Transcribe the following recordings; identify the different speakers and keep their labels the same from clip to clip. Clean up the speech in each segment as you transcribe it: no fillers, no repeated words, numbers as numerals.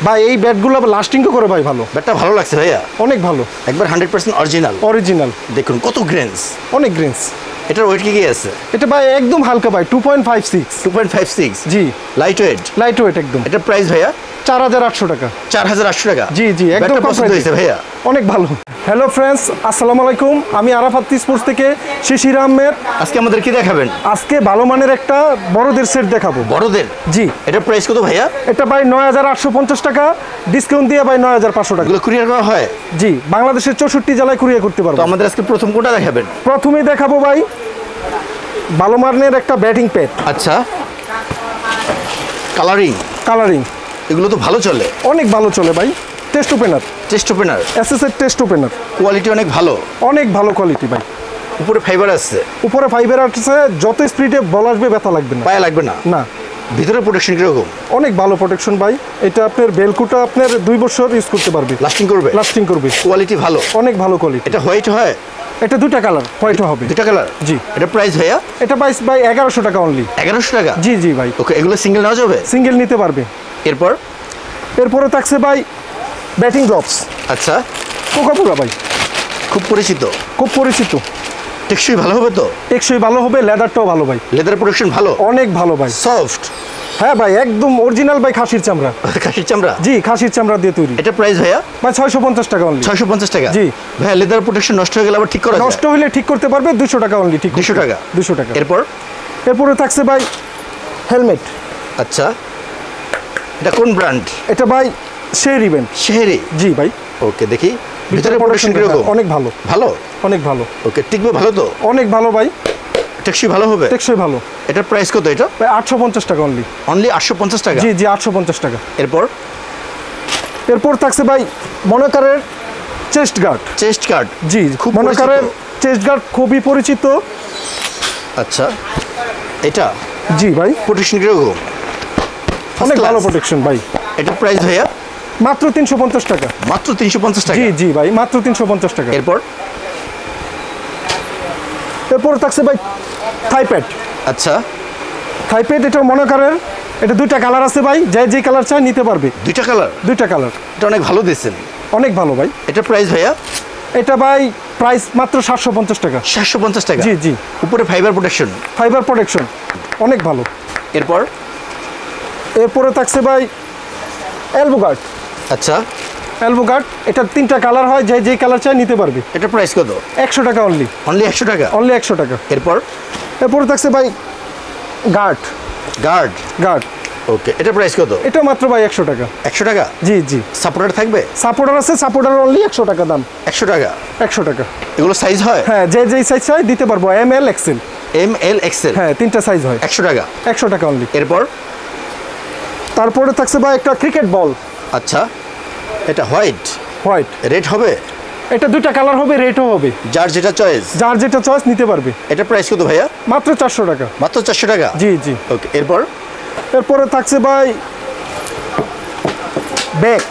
Speaker 1: ভাই এই ব্যাটগুলো লাস্টিং করে ভাই ভালো।
Speaker 2: ব্যাটটা ভালো লাগছে ভাইয়া,
Speaker 1: অনেক ভালো,
Speaker 2: একবার 100% অরিজিনাল।
Speaker 1: অরিজিনাল
Speaker 2: দেখুন কত গ্রেনস,
Speaker 1: অনেক গ্রেনস।
Speaker 2: এটার ওয়েট কি আছে?
Speaker 1: এটা ভাই একদম হালকা ভাই, 2.56।
Speaker 2: 2.56
Speaker 1: জি,
Speaker 2: লাইট ওয়েট।
Speaker 1: লাইট ওয়েট একদম।
Speaker 2: এটার প্রাইস ভাইয়া
Speaker 1: 4800 টাকা।
Speaker 2: 4800 টাকা।
Speaker 1: জি জি, একদম
Speaker 2: পছন্দ হয়েছে ভাইয়া,
Speaker 1: অনেক ভালো। হ্যালো ফ্রেন্ডস, আসসালামু আলাইকুম। আমি আরাফাত স্পোর্টস থেকে শিশির আহমেদ।
Speaker 2: আজকে আমাদের কি দেখাবেন?
Speaker 1: আজকে ভালো মানের একটা বড়দের সেট দেখাবো।
Speaker 2: বড়দের?
Speaker 1: জি।
Speaker 2: এটার প্রাইস কত ভাইয়া?
Speaker 1: এটা ভাই 9850 টাকা, ডিসকাউন্ট দিয়ে ভাই 9500 টাকা।
Speaker 2: এগুলো কুরিয়ার করা হয়?
Speaker 1: জি, বাংলাদেশের 64 জেলায় কুরিয়ার করতে পারবো।
Speaker 2: তো আমাদের আজকে প্রথম কোনটা দেখাবেন?
Speaker 1: প্রথমেই দেখাবো ভাই ভালো মানের একটা ব্যাটিং প্যাড।
Speaker 2: আচ্ছা, কালারিং?
Speaker 1: কালারিং
Speaker 2: এগুলো তো ভালো চলে,
Speaker 1: অনেক ভালো চলে ভাই। Test opener,
Speaker 2: test opener,
Speaker 1: SS এর টেস্ট ওপেনার।
Speaker 2: কোয়ালিটি অনেক ভালো,
Speaker 1: অনেক ভালো কোয়ালিটি ভাই।
Speaker 2: উপরে ফাইবার আছে?
Speaker 1: উপরে ফাইবার আছে, যত স্পিডে বল আসবে ব্যথা লাগবে না,
Speaker 2: পায়ে লাগবে না।
Speaker 1: না।
Speaker 2: ভিতরে প্রোটেকশন কিরকম?
Speaker 1: অনেক ভালো প্রোটেকশন ভাই। এটা আপনার বেলকুটা আপনার 2 বছর ইউজ করতে পারবে,
Speaker 2: লাস্টিং করবে?
Speaker 1: লাস্টিং করবে।
Speaker 2: কোয়ালিটি ভালো,
Speaker 1: অনেক ভালো কোয়ালিটি।
Speaker 2: এটা হোয়াইট হয়?
Speaker 1: এটা দুটা কালার, হোয়াইট হবে।
Speaker 2: দুটা কালার?
Speaker 1: জি।
Speaker 2: এটা প্রাইস ভাইয়া?
Speaker 1: এটা প্রাইস ভাই 1100 টাকা অনলি।
Speaker 2: 1100 টাকা?
Speaker 1: জি জি ভাই।
Speaker 2: ওকে, এগুলো সিঙ্গেল নেওয়া যাবে?
Speaker 1: সিঙ্গেল নিতে পারবে। এরপরে থাকছে ভাই ব্যাটিং গ্লোভস।
Speaker 2: আচ্ছা,
Speaker 1: কোকাপুরা ভাই,
Speaker 2: খুব পরিচিত,
Speaker 1: খুব পরিচিত।
Speaker 2: টেকসই ভালো হবে তো?
Speaker 1: টেকসই ভালো হবে, লেদারটাও ভালো ভাই।
Speaker 2: লেদার প্রোটেকশন ভালো?
Speaker 1: অনেক ভালো ভাই।
Speaker 2: সফট?
Speaker 1: হ্যাঁ ভাই, একদম অরিজিনাল ভাই, খাসির চামড়া।
Speaker 2: খাসির চামড়া?
Speaker 1: জি, খাসির চামড়া দিয়ে তৈরি।
Speaker 2: এটা প্রাইস ভাইয়া?
Speaker 1: ভাই 650 টাকা অনলি।
Speaker 2: 650 টাকা?
Speaker 1: জি
Speaker 2: ভাইয়া, লেদার প্রোটেকশন নষ্ট হয়ে গেলে আবার ঠিক করা যায়?
Speaker 1: নষ্ট হলে ঠিক করতে পারবে, 200 টাকা অনলি। ঠিক,
Speaker 2: 200 টাকা?
Speaker 1: 200 টাকা।
Speaker 2: এরপরে
Speaker 1: থাকছে ভাই হেলমেট।
Speaker 2: আচ্ছা, এটা কোন ব্র্যান্ড?
Speaker 1: এটা ভাই শের ইভেন্ট।
Speaker 2: শেহরি?
Speaker 1: জি ভাই।
Speaker 2: ওকে, দেখি ভিতরে প্রোটেকশন কিরকম?
Speaker 1: অনেক ভালো,
Speaker 2: ভালো,
Speaker 1: অনেক ভালো।
Speaker 2: ওকে, টিকবে ভালো তো?
Speaker 1: অনেক ভালো ভাই,
Speaker 2: টেকসই ভালো হবে?
Speaker 1: টেকসই ভালো।
Speaker 2: এটার প্রাইস কত? এটা
Speaker 1: ভাই 850 টাকা অনলি।
Speaker 2: অনলি 850 টাকা?
Speaker 1: জি জি, 850 টাকা।
Speaker 2: এরপর
Speaker 1: থাকছে ভাই মনোকারের চেস্ট গার্ড।
Speaker 2: Chest guard?
Speaker 1: জি,
Speaker 2: খুব
Speaker 1: মনোকারের চেস্ট গার্ড খুবই পরিচিত।
Speaker 2: আচ্ছা, এটা?
Speaker 1: জি ভাই।
Speaker 2: প্রোটেকশন কিরকম?
Speaker 1: অনেক ভালো প্রোটেকশন ভাই।
Speaker 2: এটার প্রাইস ভাইয়া?
Speaker 1: মাত্র 350 টাকা।
Speaker 2: মাত্র 350 টাকা?
Speaker 1: জি জি ভাই, মাত্র 350 টাকা। এরপর থাকছে ভাই থাইপ্যাড।
Speaker 2: আচ্ছা,
Speaker 1: থাইপ্যাড এটা মনোকারের, এটা দুইটা কালার আছে ভাই, যে কালার চাই নিতে পারবে।
Speaker 2: দুইটা কালার?
Speaker 1: দুইটা কালার।
Speaker 2: এটা অনেক ভালো দিয়েছেন,
Speaker 1: অনেক ভালো ভাই।
Speaker 2: এটার প্রাইস ভাইয়া?
Speaker 1: এটা ভাই প্রাইস মাত্র 750 টাকা।
Speaker 2: 750 টাকা?
Speaker 1: জি জি।
Speaker 2: উপরে ফাইবার প্রোটেকশন?
Speaker 1: ফাইবার প্রোটেকশন, অনেক ভালো। এরপরে থাকছে ভাই এলবো গার্ড।
Speaker 2: আচ্ছা,
Speaker 1: এলবো গার্ড, এটা 3টা কালার হয়, যে কালার চাই নিতে পারবে।
Speaker 2: এটা প্রাইস কত?
Speaker 1: 100 টাকা অনলি।
Speaker 2: অনলি 100 টাকা?
Speaker 1: অনলি 100 টাকা। এরপরে থাকছে ভাই গার্ড।
Speaker 2: গার্ড?
Speaker 1: গার্ড,
Speaker 2: ওকে, এটা প্রাইস কত?
Speaker 1: এটা মাত্র ভাই 100 টাকা।
Speaker 2: 100 টাকা?
Speaker 1: জি জি।
Speaker 2: সাপোর্টার থাকবে?
Speaker 1: সাপোর্টার আছে, সাপোর্টার অনলি 100 টাকা দাম।
Speaker 2: 100 টাকা?
Speaker 1: 100 টাকা।
Speaker 2: এগুলো সাইজ হয়?
Speaker 1: হ্যাঁ, যে সাইজ চাই দিতে পারবো, M L XL.
Speaker 2: M L XL?
Speaker 1: হ্যাঁ, 3টা সাইজ হয়।
Speaker 2: 100 টাকা?
Speaker 1: 100 টাকা অনলি।
Speaker 2: তারপরে
Speaker 1: থাকছে ভাই একটা ক্রিকেট বল।
Speaker 2: আচ্ছা, এটা হোয়াইট?
Speaker 1: হোয়াইট।
Speaker 2: রেড হবে?
Speaker 1: এটা দুইটা কালার হবে, রেডও হবে।
Speaker 2: যার যেটা চয়েস
Speaker 1: নিতে পারবে।
Speaker 2: এটা প্রাইস কত ভাইয়া?
Speaker 1: মাত্র 400 টাকা।
Speaker 2: মাত্র 400 টাকা?
Speaker 1: জি জি।
Speaker 2: ওকে,
Speaker 1: এরপরে থাকছে ভাই ব্যাগ।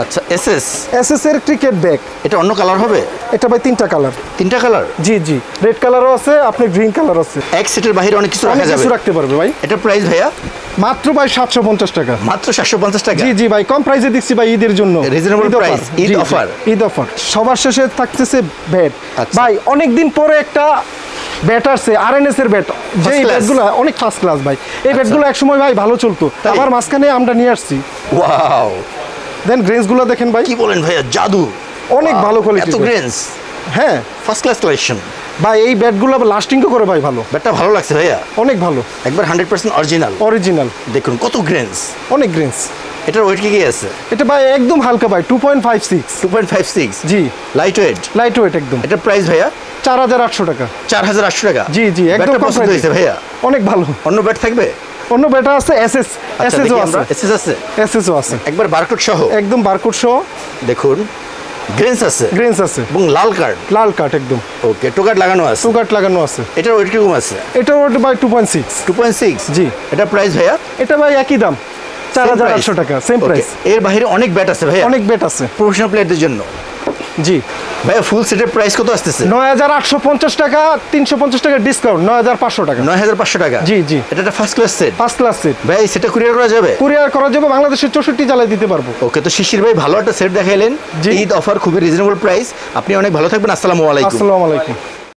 Speaker 2: আচ্ছা, এসএস
Speaker 1: এর ক্রিকেট ব্যাগ।
Speaker 2: এটা অন্য কালার হবে?
Speaker 1: এটা ভাই 3টা কালার।
Speaker 2: 3টা কালার?
Speaker 1: জি জি, রেড কালারও আছে, আপনি গ্রিন কালার আছে।
Speaker 2: এক সেটের বাইরে অনেক কিছু
Speaker 1: রাখতে পারবে ভাই।
Speaker 2: এটা প্রাইস ভাইয়া?
Speaker 1: মাত্র ভাই 750 টাকা।
Speaker 2: মাত্র 750 টাকা?
Speaker 1: জি জি ভাই, কম প্রাইসে দিচ্ছি ভাই, ঈদের জন্য
Speaker 2: reasonable price, Eid offer.
Speaker 1: Eid offer. সবার শেষে থাকতেছে ব্যাট। ভাই অনেকদিন পরে একটা ব্যাট আসছে, আরএনএস এর ব্যাট, যে ব্যাটগুলো অনেক ফার্স্ট ক্লাস ভাই। এই ব্যাটগুলো একসময় ভাই ভালো চলতো, আবার মাঝখানে আমরা নিয়ে আসছি।
Speaker 2: ওয়াও,
Speaker 1: দেন গ্রেন্সগুলো দেখেন ভাই।
Speaker 2: কি বলেন ভাইয়া, জাদু!
Speaker 1: অনেক ভালো কোয়ালিটি,
Speaker 2: এত গ্রেন্স!
Speaker 1: হ্যাঁ,
Speaker 2: ফার্স্ট ক্লাস কালেকশন
Speaker 1: ভাই। এই ব্যাটগুলো লাস্টিং করে ভাই ভালো।
Speaker 2: ব্যাটটা ভালো লাগছে ভাইয়া,
Speaker 1: অনেক ভালো,
Speaker 2: একবার 100% অরিজিনাল।
Speaker 1: অরিজিনাল।
Speaker 2: দেখুন কত গ্রেন্স,
Speaker 1: অনেক গ্রেন্স।
Speaker 2: এটার ওয়েট কি আছে?
Speaker 1: এটা ভাই একদম হালকা ভাই, 2.56।
Speaker 2: 2.56?
Speaker 1: জি,
Speaker 2: লাইট ওয়েট?
Speaker 1: লাইট ওয়েট একদম।
Speaker 2: এটার প্রাইস ভাইয়া?
Speaker 1: 4800 টাকা।
Speaker 2: 4800 টাকা?
Speaker 1: জি জি, একদম
Speaker 2: পছন্দ হয়েছে ভাইয়া,
Speaker 1: অনেক ভালো।
Speaker 2: অন্য ব্যাট থাকবে?
Speaker 1: অন্য ব্যাট আছে, এসএস আছে। এসএসও আছে,
Speaker 2: একবার বারকোড সহ?
Speaker 1: একদম বারকোড সহ।
Speaker 2: দেখুন গ্রেন্স আছে এবং লাল কার্ড একদম। ওকে, টোকাট লাগানো আছে। এটার ওয়েট কিরকম আছে?
Speaker 1: এটার ওয়েট ভাই 2.6। জি।
Speaker 2: এটা প্রাইস ভাইয়া?
Speaker 1: এটা ভাই একই দাম, 4800 টাকা, সেম প্রাইস।
Speaker 2: এর বাইরে অনেক ব্যাট আছে ভাইয়া?
Speaker 1: অনেক ব্যাট আছে
Speaker 2: প্রফেশনাল প্লেয়ারদের জন্য।
Speaker 1: জি
Speaker 2: ভাই ফুল সেটের প্রাইস কত আসতেছে?
Speaker 1: 9850 টাকা, 350 টাকা ডিসকাউন্ট, 9500 টাকা।
Speaker 2: 9500 টাকা।
Speaker 1: জি জি,
Speaker 2: এটা একটা first class set.
Speaker 1: First class set
Speaker 2: ভাই সেটা কুরিয়ার করা যাবে?
Speaker 1: কুরিয়ার করা যাবে, বাংলাদেশের 64 জেলায় দিতে পারবো।
Speaker 2: ওকে, তো শিশির ভাই ভালো একটা সেট দেখাইলেন, ঈদ অফার, খুবই রিজনেবল প্রাইস। আপনি অনেক ভালো থাকবেন। আসসালামু আলাইকুম।
Speaker 1: আসসালামু আলাইকুম।